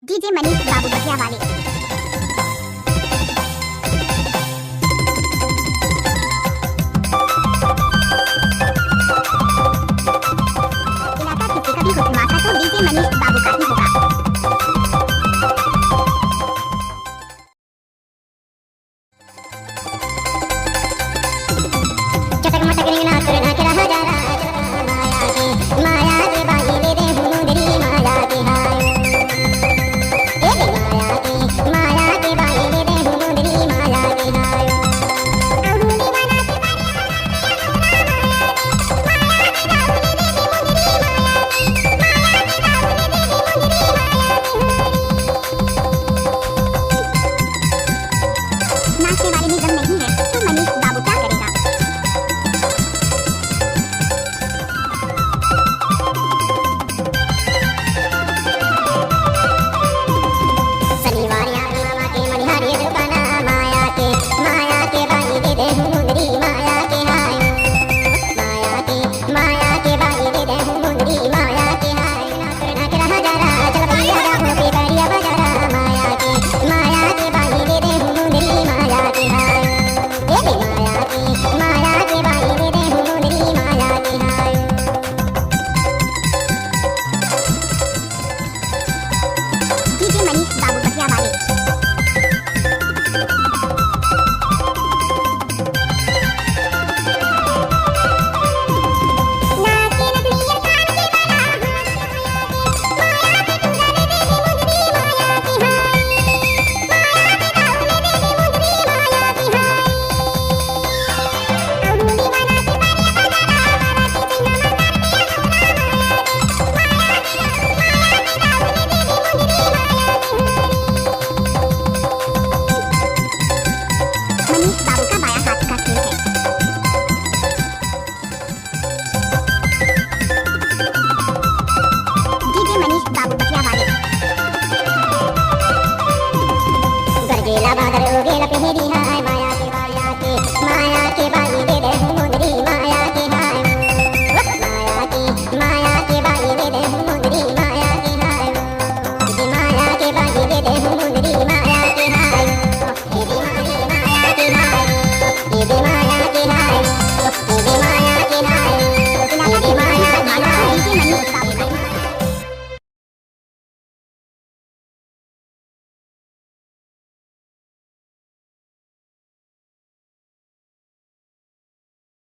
DJ Manish बाबू बतिया वाले। इलाका किसी का भी हो धमाका तो डीजे मनीष बाबू का ही होगा। चटक मटक रिंगना करना के रहा जा रहा माया के बाई ले दे मुंदरी माया के हाय ए माया के बाई ले दे मुंदरी माया के हाय औरुली बना के नाचने वाले में दम नहीं है तो मनीष बाबू क्या करेगा। शनिवार यार मामा के मनिहारी दुकाना माया के बाई दे दे मुंदरी माया के हाय माया के बाई दे दे मुंदरी माया के हाय ना के रहा जा रहा चल भैया हो के बैरिया बजा माया के बाई दे दे मुंदरी माया के हाय ए माया के बाई दे दे मुंदरी माया के हाय डीजे मनीष बाबू बतिया वाले। मनीष बाबू का बायां हाथ का खेल है। डीजे मनीष बाबू बतिया वाले। गरजेला बादल उगेला पहेरी